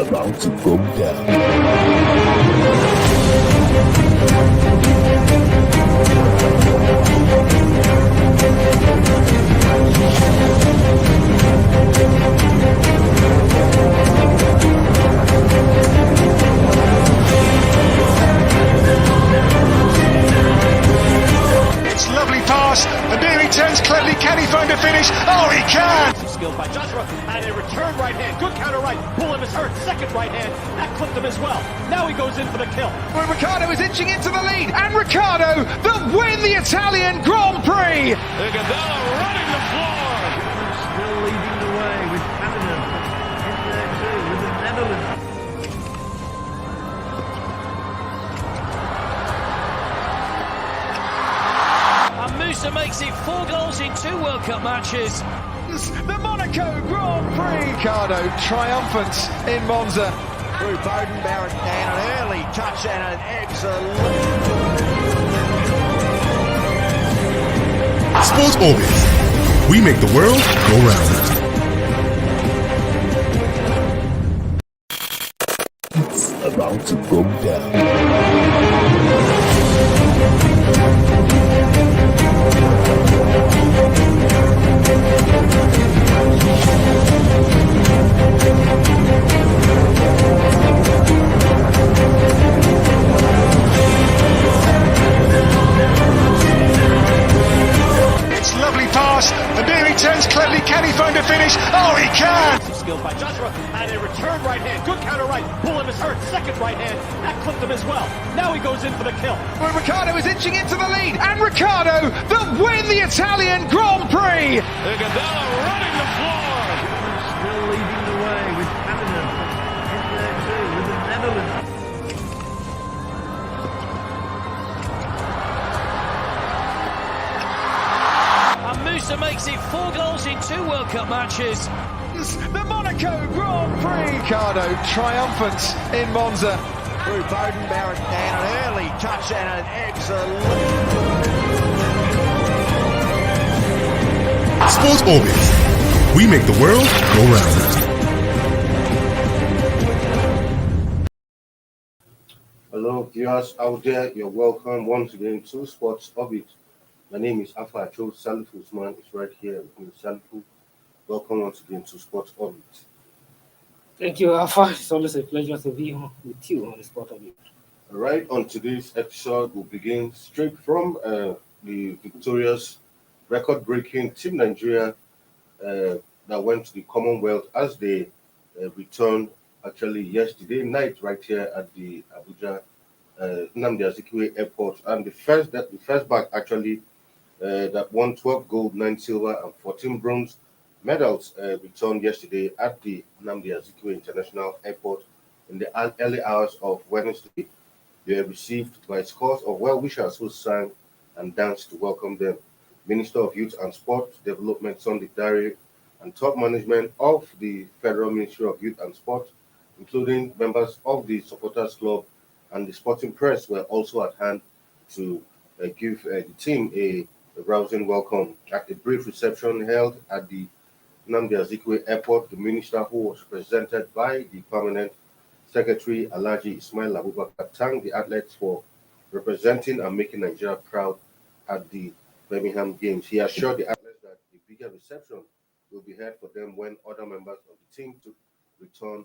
about to go down. It's lovely pass, and here he turns cleverly. Can he find a finish? Oh, he can! Skilled by Joshua, and a return right hand. Good counter right. Bullen is hurt. Second right hand. That clipped him as well. Now he goes in for the kill. Well, Ricciardo is inching into the lead, and Ricciardo that win the Italian Grand Prix! Iguodala running the floor. Still leading the way with Canada in there too with the Netherlands. And Musa makes it 4 goals in 2 World Cup matches. The Monaco Grand Prix! Ricciardo triumphant in Monza. Through Bowden Barrett and an early touch and an excellent. Sports Orbit. We make the world go round. It's about to go down. It's lovely pass, and here he turns cleverly. Can he find a finish? Oh, he can! Skilled by Joshua, and a return right hand. Good counter right. Bullen is hurt. Second right hand. That clipped him as well. Now he goes in for the kill. Well, Ricciardo is inching into the lead, and Ricciardo that win the Italian Grand Prix! Iguodala running the floor. Still leading the way with Canada in there too with the Netherlands. And Musa makes it 4 goals in 2 World Cup matches. The Monaco Grand Prix! Ricciardo triumphant in Monza. Through Bowden Barrett and an early touch and an excellent. Sports Orbit. We make the world go round. Hello, viewers out there. You're welcome once again to Sports Orbit. My name is Alpha Cho. Salifu Usman is right here with me. Salifu, welcome once again to Sports Orbit. Thank you, Alpha. It's always a pleasure to be with you on the Sport of It. All right, on today's episode, we'll begin straight from the victorious, record-breaking Team Nigeria that went to the Commonwealth as they returned actually yesterday night right here at the Abuja Nnamdi Azikiwe Airport. And the first batch actually that won 12 gold, 9 silver, and 14 bronze medals returned yesterday at the Nnamdi Azikiwe International Airport in the early hours of Wednesday. They were received by scores of well-wishers who sang and danced to welcome them. Minister of Youth and Sport Development Sunday Dare and top management of the Federal Ministry of Youth and Sport, including members of the Supporters Club and the Sporting Press, were also at hand to give the team a rousing welcome. At a brief reception held at the Nnamdi Azikiwe Airport, the minister, who was presented by the permanent secretary Alhaji Ismail Abubakar, thanked the athletes for representing and making Nigeria proud at the Birmingham Games. He assured the athletes that a bigger reception will be held for them when other members of the team to return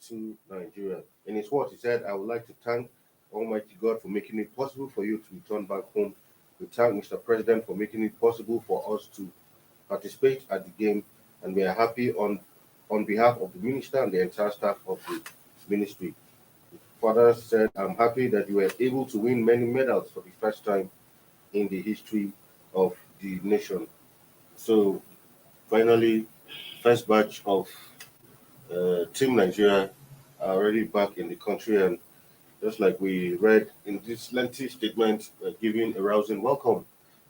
to Nigeria. In his words, he said, "I would like to thank Almighty God for making it possible for you to return back home. We thank Mr. President for making it possible for us to participate at the game, and we are happy on behalf of the minister and the entire staff of the ministry." He further said, "I'm happy that you were able to win many medals for the first time in the history of the nation." So finally, first batch of Team Nigeria are already back in the country, and just like we read in this lengthy statement, giving a rousing welcome,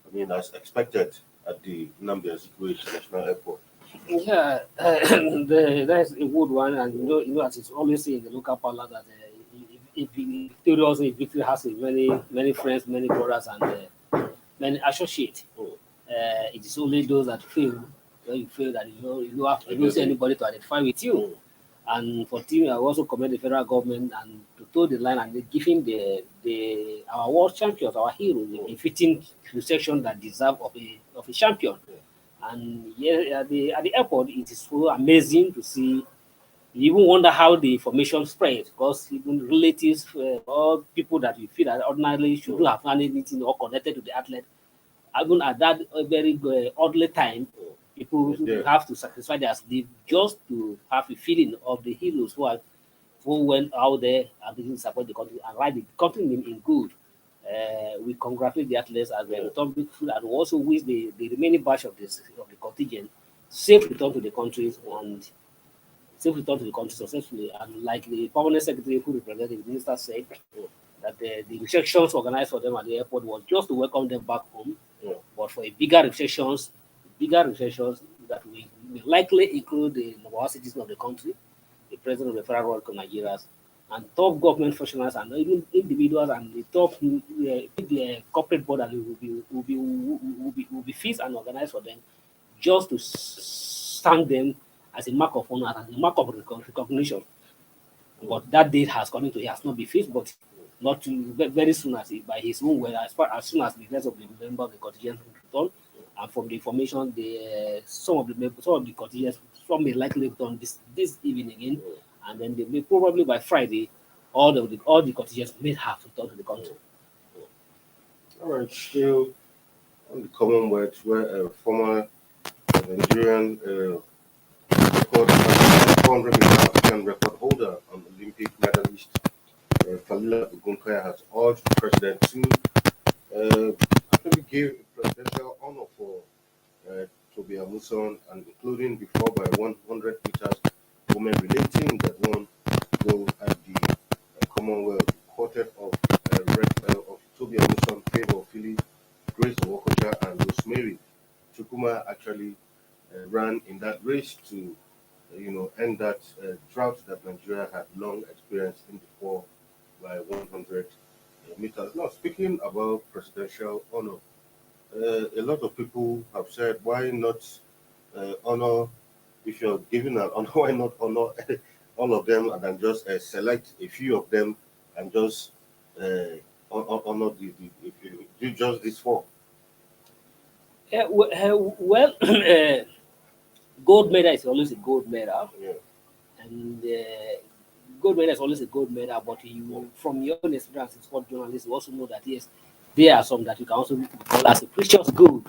I mean, as expected at the Nnamdi Azikiwe International Airport. Yeah, that's a good one, and you know, as it's always in the local parlor that if victory has many friends, many brothers, and many associates. It is only those that fail when you feel that you don't see anybody to identify with you. And for team, I also commend the federal government and to toe the line and giving our world champions, our heroes, a fitting reception that deserve of a champion. And yeah, at the airport, it is so amazing to see. You even wonder how the information spreads because even relatives or people that you feel that ordinarily should have done anything or connected to the athlete, even at that very oddly time, people have to sacrifice their sleep just to have a feeling of the heroes who went out there and didn't support the country and write the country name in good. We congratulate the athletes as they return beautiful and also wish the remaining batch of the contingent safe return to the countries and safe return to the country successfully. And like the permanent secretary who represented the minister said, that the receptions organized for them at the airport was just to welcome them back home, but for a bigger receptions that will likely include the number citizens of the country, the president of the Federal World Cup Nigeria, and top government professionals and even individuals and the top the corporate board that will be fixed and organized for them just to stand them as a mark of honor, as a mark of recognition. But that date has come into, it has not been fixed, but not too, very soon as by his own word, as soon as the rest of the members of the contingent return. And from the information, some of the contingents, some may likely return this evening again, and then they may probably by Friday, all the contingents may have returned to the country. All right, still on the Commonwealth, where a former Nigerian record 400 meter African record holder and Olympic medalist Falila Ogunkaya has urged the president to actually give a presidential honor for Toby Amuson, and including the 4x100 meters women relating that won gold at the Commonwealth. Quartet of Toby Amuson, Favor Philly, Grace Owokocha, and Rosemary Chukuma actually ran in that race to end that drought that Nigeria had long experienced in the 4x100 meters. Now, speaking about presidential honor, a lot of people have said, why not honor, if you're giving an honor, why not honor all of them and then just select a few of them and just honor if you do just this four? Well, gold medal is always a gold medal, and gold medal is always a gold medal. But you, from your own experience as sport journalist, you also know that yes, there are some that you can also call as a precious gold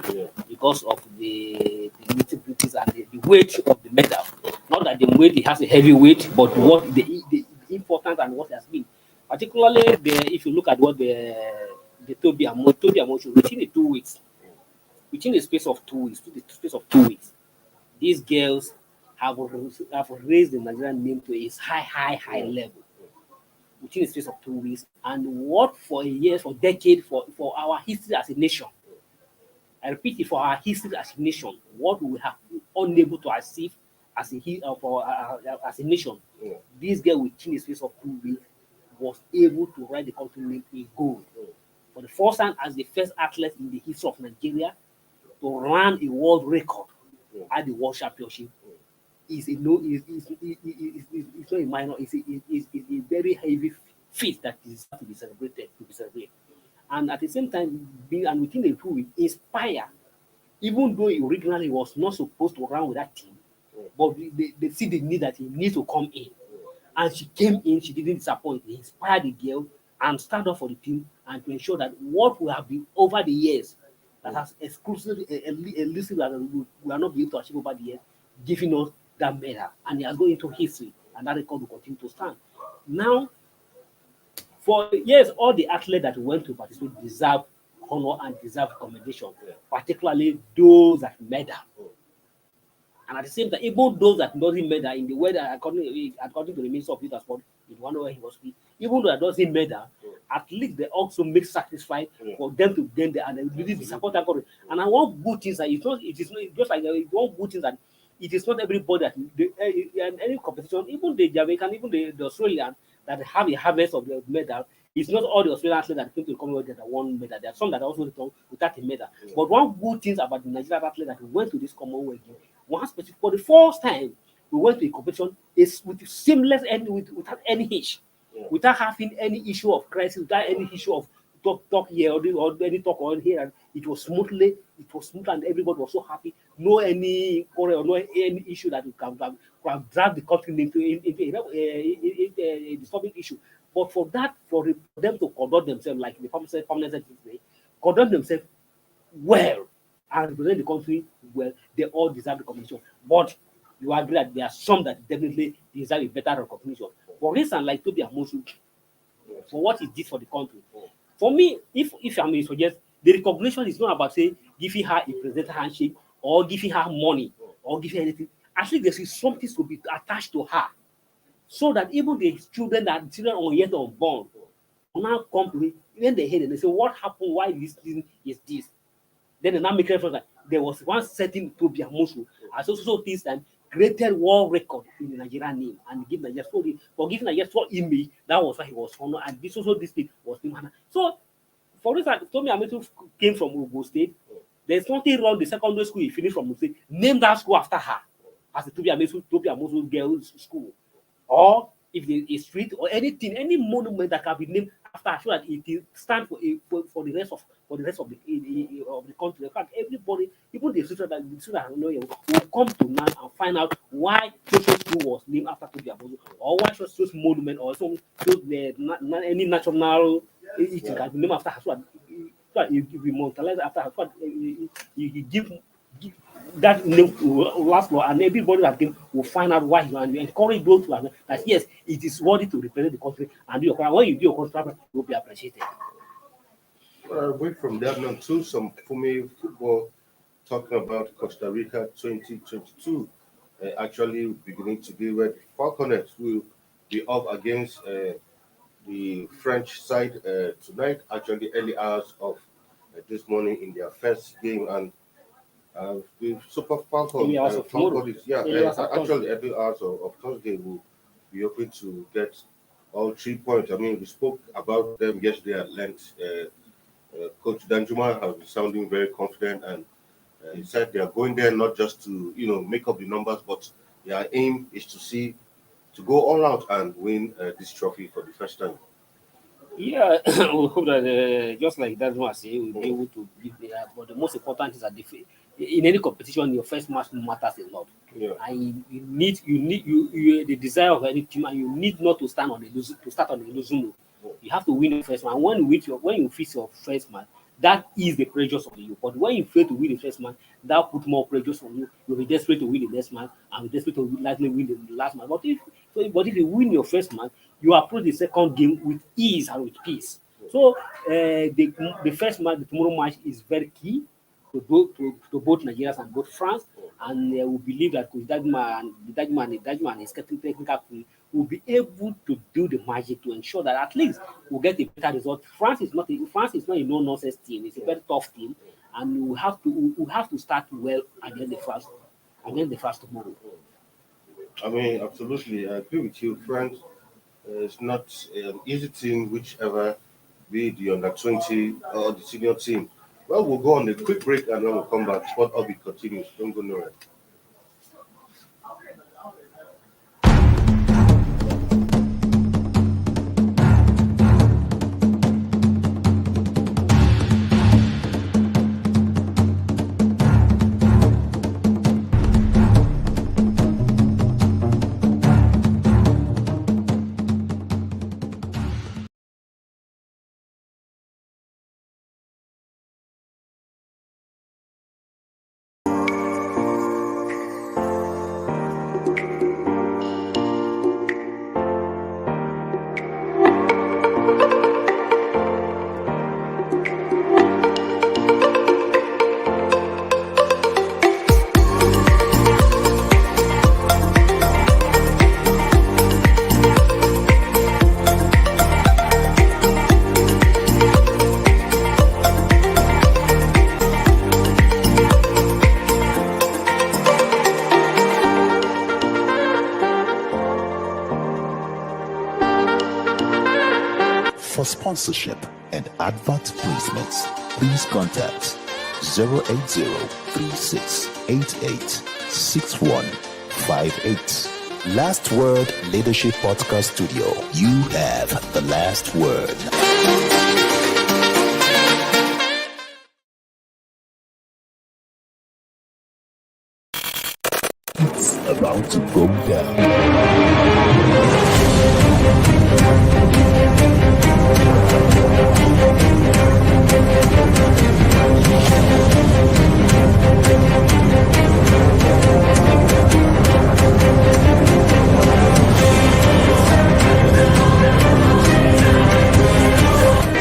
because of the nitty-gritties and the weight of the medal. Not that the weight it has a heavy weight, but what the important and what has been. Particularly, if you look at what the Toby Amocho within the 2 weeks, within the space of 2 weeks, these girls have raised the Nigerian name to a high level within the space of 2 weeks. And what for years, for decades, for our history as a nation, I repeat it, for our history as a nation, what we have been unable to achieve as a nation, this girl within the space of 2 weeks was able to write the country name in gold. For the first time as the first athlete in the history of Nigeria to run a world record at the World Championship is it's not a minor, it's a very heavy feat that is to be celebrated. And at the same time, and within the 2 weeks, inspire, even though he originally was not supposed to run with that team, but they see the need that he needs to come in. And she came in, she didn't disappoint. He inspired the girl and stand up for the team and to ensure that what we have been over the years that has exclusively elusive that we are not able to achieve over the years, giving us that medal. And he has gone into history, and that record will continue to stand. Now, for years, all the athletes that went to participate deserve honor and deserve commendation, particularly those that medal. And at the same time, even those that doesn't medal in the way that according to the Minister of Youth and Sport, in one where he was speaking, even though that doesn't medal, at least they also make sacrifice for them to gain the and really the support that country. And I want good things that it is not just like one good things that it is not everybody that in any competition, even the Jamaican, even the Australian that have a harvest of the medal. It's not all the Australian athletes that came to the Commonwealth that won medal. There are some that also returned without a medal. But one good thing about the Nigerian athletes that went to this Commonwealth game, one specific for the first time, we went to a competition is with seamless and without any hitch, without having any issue of crisis, without any issue of talk here or any talk on here. And it was smooth, and everybody was so happy. No any quarrel, no any issue that can drag the country into a disturbing issue. But for them to conduct themselves like the Commonwealth Games, conduct themselves well and represent the country well, they all deserve recognition. But you agree that there are some that definitely deserve a better recognition. For instance, like Toby Amosu, for what he did for the country. For me, if I may suggest, the recognition is not about say giving her a presidential handshake or giving her money or giving her anything. I think there is something to be attached to her, so that even the children are yet unborn now come to it, when they hear it, they say, what happened? Why this thing is this? Then they now make reference that there was one setting to be Amosu, and so this time created world record in the Nigerian name and give Nigeria story for giving Nigeria image. That was why he was honored, and this thing was him. So, for instance, Tomi Ametu came from Ogun State. There's nothing wrong. The secondary school he finished from Ogun State, name that school after her as the Tobi Amosu Girls School, or if there is street or anything, any monument that can be named after her, so that it stands for the rest of the country. In fact, everybody, even the students that know will come to now and find out why social school was named after Tobi Amosu, or why social monument or any national it can be named after her. So that you immortalize after her. So you give that name will last long, and everybody that came will find out why you and you encourage those to that yes, it is worthy to represent the country and do your country. When you do your country, you will be appreciated. Away from that now to some female football, talking about Costa Rica 2022, actually beginning today, where the Falconets will be up against the French side tonight, actually early hours of this morning in their first game. And the Super Falcons, actually every hours of Thursday will be open to get all 3 points. I mean, we spoke about them yesterday at length. Coach Danjuma has been sounding very confident, and he said they are going there not just to make up the numbers, but their aim is to go all out and win this trophy for the first time. Yeah, we hope that just like Danjuma say, we'll be able to give that. But the most important is that in any competition, your first match matters a lot. Yeah. And you need the desire of any team, and you need not to start on the losing note. You have to win the first match. When you fix your first match, that is the pressures on you. But when you fail to win the first match, that puts more pressures on you. You'll be desperate to win the next match, and be desperate to likely win the last match. But if you win your first match, you approach the second game with ease and with peace. So the first match, the tomorrow match, is very key to both Nigerians and both France. And we believe that Coach Dajima and his technical crew will be able to do the magic to ensure that at least we'll get a better result. France is not a no-nonsense team. It's a very tough team, and we have to start well against the France tomorrow. I mean, absolutely, I agree with you. France is not an easy team, whichever be the under-20 or the senior team. Well, we'll go on a quick break and then we'll come back. Sport Orbit continues. Don't go nowhere. For sponsorship and advert placements, please contact 080-3688-61 58. Last Word Leadership Podcast Studio. You have the last word. It's about to go down.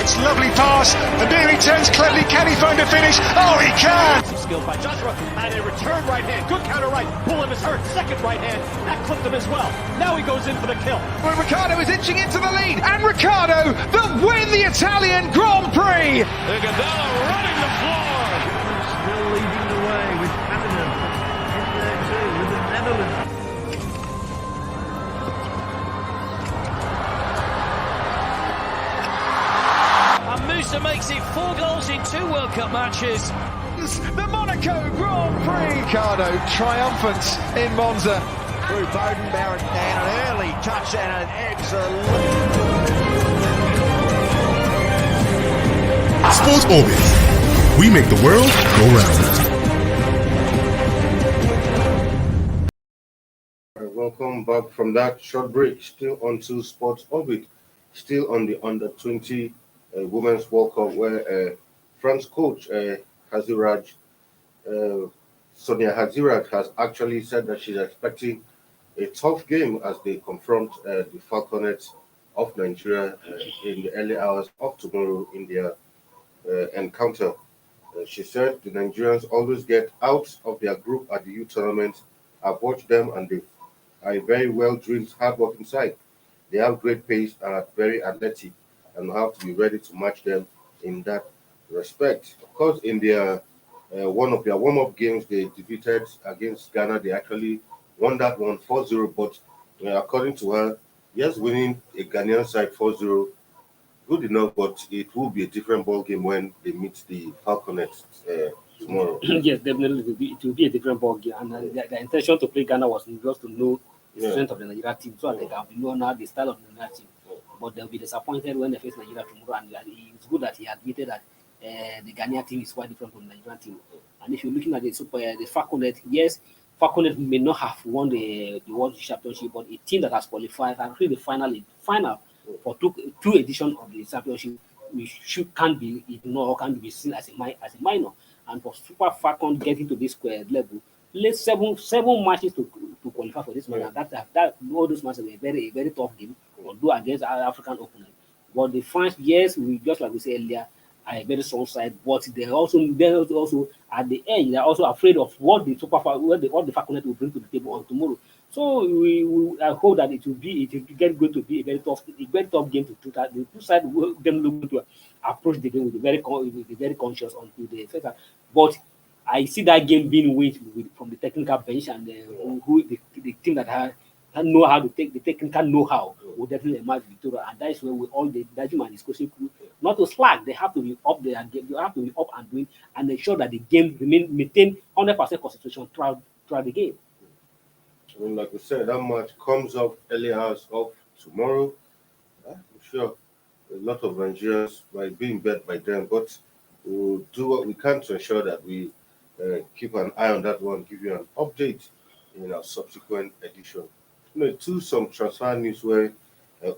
It's a lovely pass, and there he turns cleverly. Can he find a finish? Oh, he can! Skilled by Joshua, and a return right hand. Good counter right. Bullen is hurt. Second right hand. That clipped him as well. Now he goes in for the kill. Well, Ricciardo is inching into the lead, and Ricciardo will win the Italian Grand Prix. Iguodala running the floor. Still leading the way with Canada in there too, with the Netherlands. And Musa makes it 4 goals in 2 World Cup matches. The Monaco Grand Prix. Ricciardo triumphant in Monza. Through Bowden, Barrett down, an early touch and an excellent. Sports Orbit. We make the world go round. Welcome back from that short break. Still on to Sports Orbit. Still on the under 20 Women's World Cup, where France coach Haziraj, Sonia Haziraj, has actually said that she's expecting a tough game as they confront the Falconets of Nigeria in the early hours of tomorrow in their encounter. She said the Nigerians always get out of their group at the youth tournament. I've watched them and they are a very well-drilled, hard-working side. They have great pace and are very athletic, and have to be ready to match them in that respect. Of course, in their one of their warm-up games, they defeated against Ghana. They actually won that one 4-0, but according to her, yes, winning a Ghanaian side 4-0, good enough, but it will be a different ball game when they meet the Falconets tomorrow. Yes, definitely it will be a different ball game. And the intention to play Ghana was just to know the strength of the Nigeria team, so that they can know now the style of the Nigeria team. But they'll be disappointed when they face Nigeria tomorrow. And it's good that he admitted that the Ghanaian team is quite different from the Nigerian team. And if you're looking at the Falconet, yes, Falconet may not have won the World Championship, but a team that has qualified and really the final for two editions of the championship, can't be ignored, can't be seen as a minor. And for Super Falcon getting to this level, play seven matches to qualify for this match. And that all those matches were a very tough game, although against our African opponent. But the French, yes, just like we said earlier, are a very strong side, but they're also at the end, they're also afraid of what the Falconet will bring to the table on tomorrow. So I hope that it will going to be a very tough game to do that. The two sides will going to approach the game with very conscious until the first half. But I see that game being won from the technical bench, and the team that know how to take the technical know-how will definitely emerge victorious. And that is where all the Dajima is coaching crew not to slack. They have to be up there and they have to be up and doing and ensure that the game maintain 100% concentration throughout the game. I mean, like we said, that match comes up early hours of tomorrow. I'm sure a lot of Nigerians might be in bed by then, but we'll do what we can to ensure that we keep an eye on that one, give you an update in our subsequent edition. To some transfer news where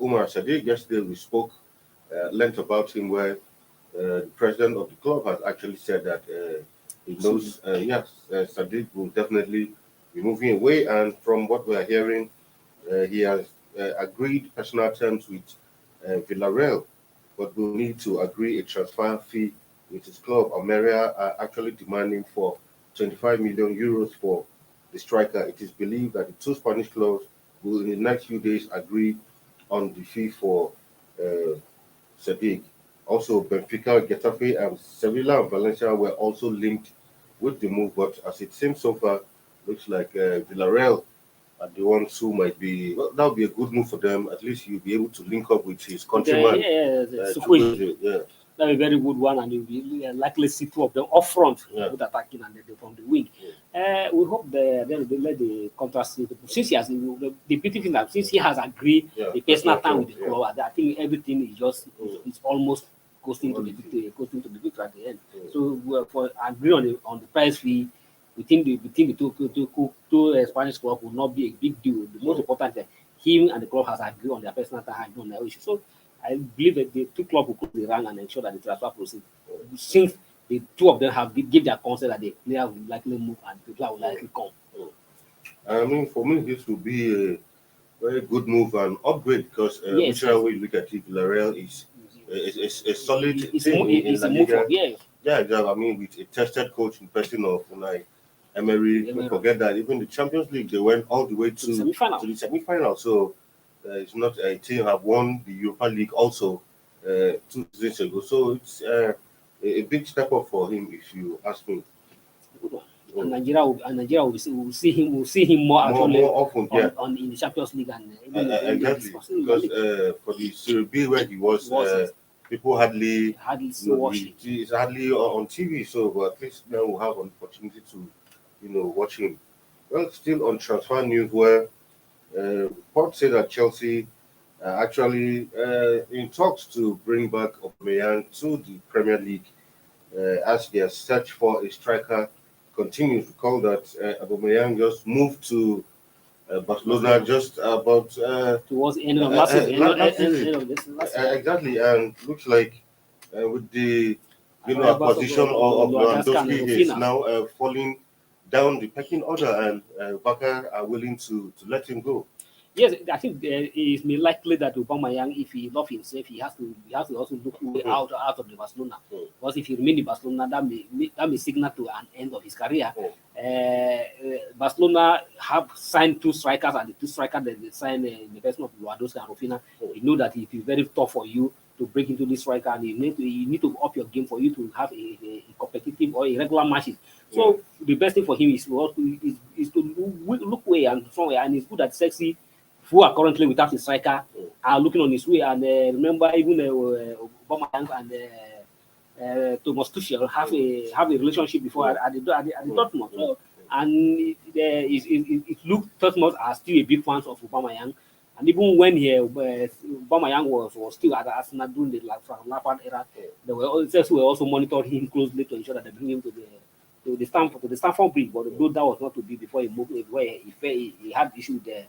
Umar Sadiq, yesterday we spoke length about him, where the president of the club has actually said that he knows, Sadiq will definitely be moving away. And from what we are hearing, he has agreed personal terms with Villarreal, but will need to agree a transfer fee with his club. Almeria are actually demanding for 25 million euros for the striker. It is believed that the two Spanish clubs will in the next few days agree on the fee for Sadiq. Also, Benfica, Getafe, and Sevilla and Valencia were also linked with the move, but as it seems so far, looks like Villarreal are the ones who might be. Well, that would be a good move for them. At least you'll be able to link up with his countryman. That's a very good one, and you'll be likely see two of them up front with attacking and then from the wing. We hope they let the contract since he has the beauty thing that since he has agreed the personal time with the club, I think everything is just it's almost costing to the victory at the end. So for agree on the price fee between the two Spanish club will not be a big deal. The most important is that him and the club has agreed on their personal time on their issue. So I believe that the two clubs will close the rank and ensure that the transfer proceeds. Since the two of them have give their consent that the player will likely move and the player will likely come. I mean, for me, this will be a very good move and upgrade because whichever way you look at it, Villarreal is a solid team in La Liga. Yeah, exactly. I mean, with a tested coach in person of Unai Emery, don't forget that even the Champions League, they went all the way to the semi-final. So it's not a team have won the Europa League also 2 seasons ago. So it's a big step up for him, if you ask me. And Nigeria will see him more often, on in the Champions League and exactly because for the Serie B where he was, people hardly watch it. It's hardly on TV. So, but at least now we'll have an opportunity to watch him. Well, still on transfer news, where reports say that Chelsea actually in talks to bring back Aubameyang to the Premier League as their search for a striker continues. Recall that Aubameyang just moved to Barcelona just about towards the end of last season. Exactly, and looks like with the position of Lewandowski is now falling down the pecking order, and Barca are willing to let him go. Yes, I think it's more likely that Aubameyang, if he loves himself, he has to also look way out of the Barcelona. Because if he remains in Barcelona, that may signal to an end of his career. Barcelona have signed 2 strikers, and the 2 strikers that they signed in the person of Lewandowski and Rafinha. You know that it is very tough for you to break into this striker, and you need to up your game for you to have a competitive or a regular matches. So the best thing for him is to look way and somewhere, and it's good that Sexy, who are currently without a striker, are looking on his way. And remember, even Aubameyang and Thomas Tuchel have a relationship before at the Dortmund. So, and it looked Dortmund are still a big fans of Aubameyang. And even when Aubameyang was still at Arsenal during the Lampard era, they were also monitoring him closely to ensure that they bring him to the Stamford Bridge. But though that was not to be before he moved, where he had issues there.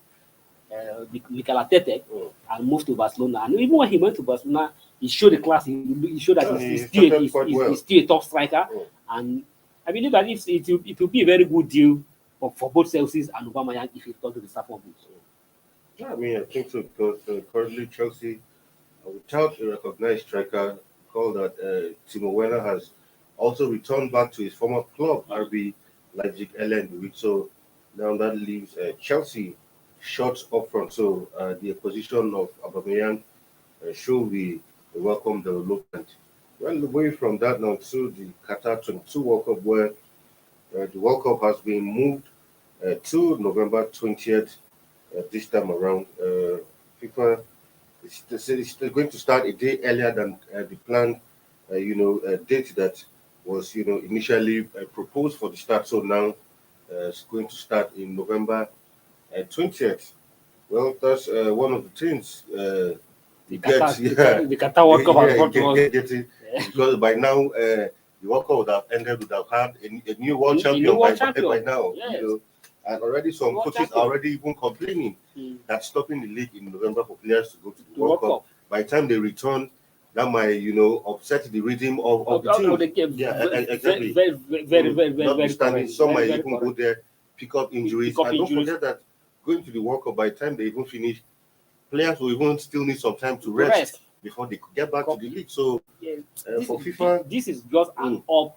Mikel Arteta and moved to Barcelona, and even when he went to Barcelona, he showed the class. He showed that he's still a top striker, and I believe that it will be a very good deal for both Chelsea and Aubameyang if he comes to the Stamford Bridge. Yeah, I mean, I think so because currently Chelsea, without a recognized striker, called that Timo Werner has also returned back to his former club, RB Leipzig earlier in the week. So now that leaves Chelsea short up front. So the acquisition of Aubameyang should be a welcome development. Well, away from that now to the Qatar 22 World Cup, where the World Cup has been moved to November 20th this time around. FIFA is going to start a day earlier than the planned, date that was, initially proposed for the start. So now it's going to start in November 20th. Well, that's one of the things the Qatar World Cup because by now the World Cup would have ended, would have had a new world champion by now. Yes. And already some coaches are already even complaining that stopping the league in November for players to go to the World Cup. By the time they return, that might upset the rhythm of the team. Exactly. Very. Some might even go there, pick up injuries. And don't forget that going to the World Cup, by the time they even finish, players will even still need some time to rest before they could get back to the league. So for FIFA, this is just an odd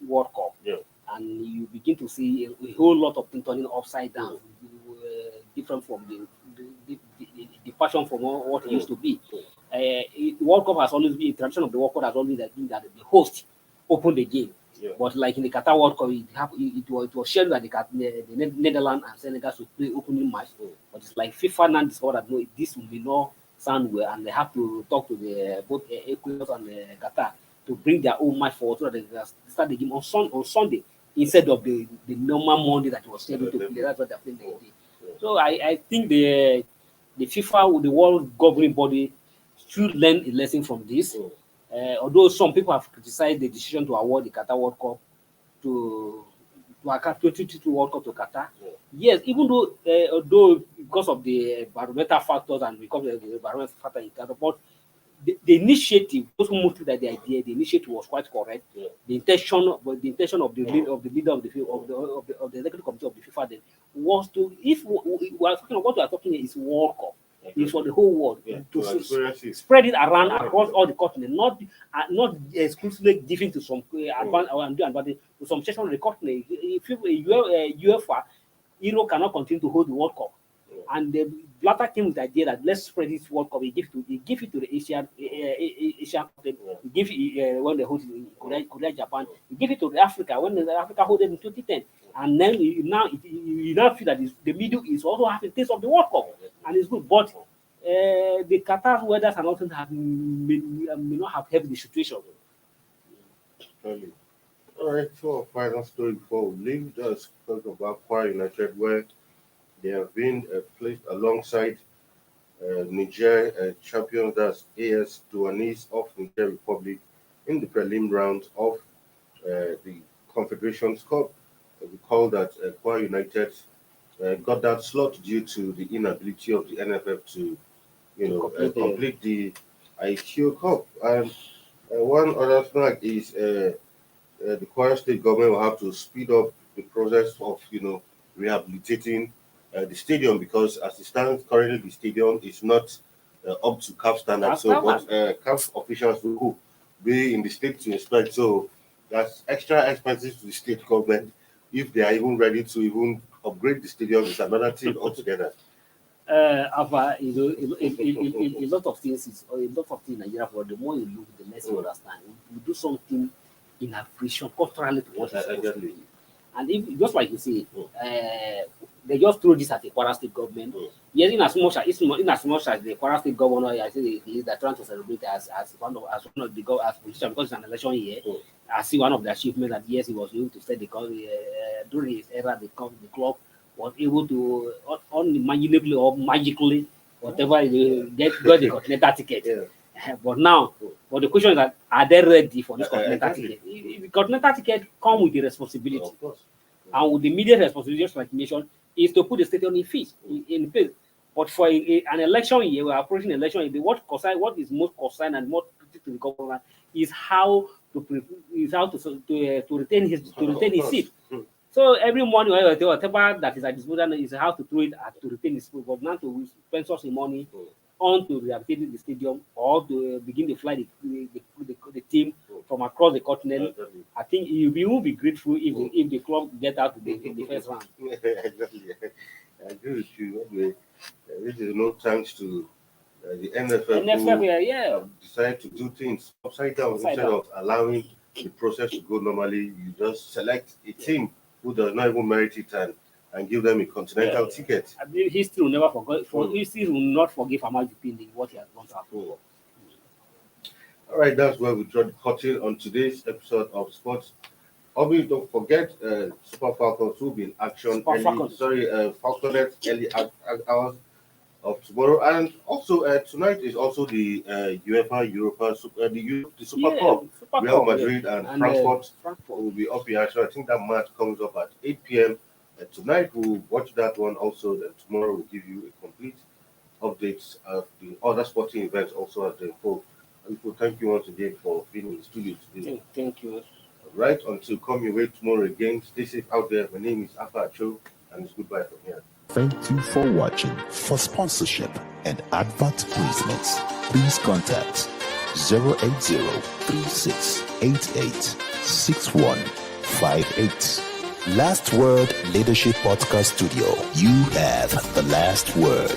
World Cup. Yeah. And you begin to see a whole lot of things turning upside down, different from the passion from what it used to be. The World Cup has always been, the tradition of the World Cup has always been that the host opened the game. Yeah. But like in the Qatar World Cup, it was shared that the Netherlands and Senegal should play opening match. But it's like FIFA now discovered that no, this will be no sound well, and they have to talk to both Ecuador and Qatar to bring their own match forward so that they can start the game on Sunday. instead of the normal Monday that was scheduled to play. That's what they're playing the day. So I think the FIFA, the world governing body, should learn a lesson from this. Although some people have criticized the decision to award the Qatar World Cup to 2022 World Cup to Qatar. Yes, even though because of the environmental factors and because of the environmental factor in Qatar, but the initiative, those who moved to that the idea, the initiative was quite correct. The intention of the leader of the executive committee of the FIFA then was to, if we are talking about what we are talking here is World Cup. It's for the whole world to spread it around across all the continent, not exclusively giving to some advantage to some section of the continent. If UEFA, cannot continue to hold the World Cup, and the Blatter came with the idea that let's spread this World Cup. We give it to the Asian continent. We give it when they hold it in Korea, Japan. We give it to Africa when Africa hold it in 2010. And then you now feel that the middle is also having a taste of the World Cup, and it's good. But the Qatar weathers and also may not have helped the situation. All right, so our final story before we leave, just talk about Kwara United, where they have been placed alongside Niger champions, that's AS Douanis of Niger Republic, in the prelim round of the Confederations Cup. Recall that Kwara United got that slot due to the inability of the NFF to, complete the IQ Cup. And one other thing is the Kwara State government will have to speed up the process of, rehabilitating the stadium, because as it stands currently, the stadium is not up to CAF standards. So, but CAF officials will be in the state to inspect. So that's extra expenses to the state government. If they are even ready to even upgrade the stadium, it's another thing altogether. A lot of things in Nigeria, for the more you look, the less you understand. You do something in appreciation culturally to what is supposed to be. And if just like you say, they just throw this at the Kwara State government. Yes, in as much as the Kwara State governor, I say they're trying to celebrate as one of the position because it's an election year. I see one of the achievements that yes, he was able to set the during his era, the club was able to unimaginably or magically, whatever, get the continental ticket. But now, the question is that are they ready for this continental ticket? The continental ticket comes with the responsibility, of course. And with the immediate responsibility, just like mentioned, is to put the stadium in place. But for an election year, we are approaching an election year. What is most concerned and more critical to the government is how to retain his seat. So every morning, whatever that is at disposal is how to throw it to retain his seat. But now to spend such money on to rehabilitate the stadium or to begin to fly the team from across the continent. I think you will be grateful if the club get out in the first round. Exactly. I agree with you. Anyway, this is no thanks to the NFF decide to do things upside down instead of allowing the process to go normally. You just select a team who does not even merit it and give them a continental ticket. I believe history will never forget. History will not forgive Ahmad Dipindi what he has gone through. All right, that's where we draw the curtain on today's episode of Sports. Obviously, don't forget Super Falcons will be in action. Falconets early hours of tomorrow, and also tonight is also the UEFA Europa the Super Cup. Real Madrid and Frankfurt will be up here. So I think that match comes up at 8 p.m. Tonight we'll watch that one also. Then tomorrow we'll give you a complete updates of the other sporting events also as they unfold. And so thank you once again for being in the studio today. Thank you. Right, until come your way tomorrow again. Stay safe out there. My name is Alpha Cho, and it's goodbye from here. Thank you for watching. For sponsorship and advert placements, please contact 080-3688-6158. Last Word Leadership Podcast Studio. You have the last word.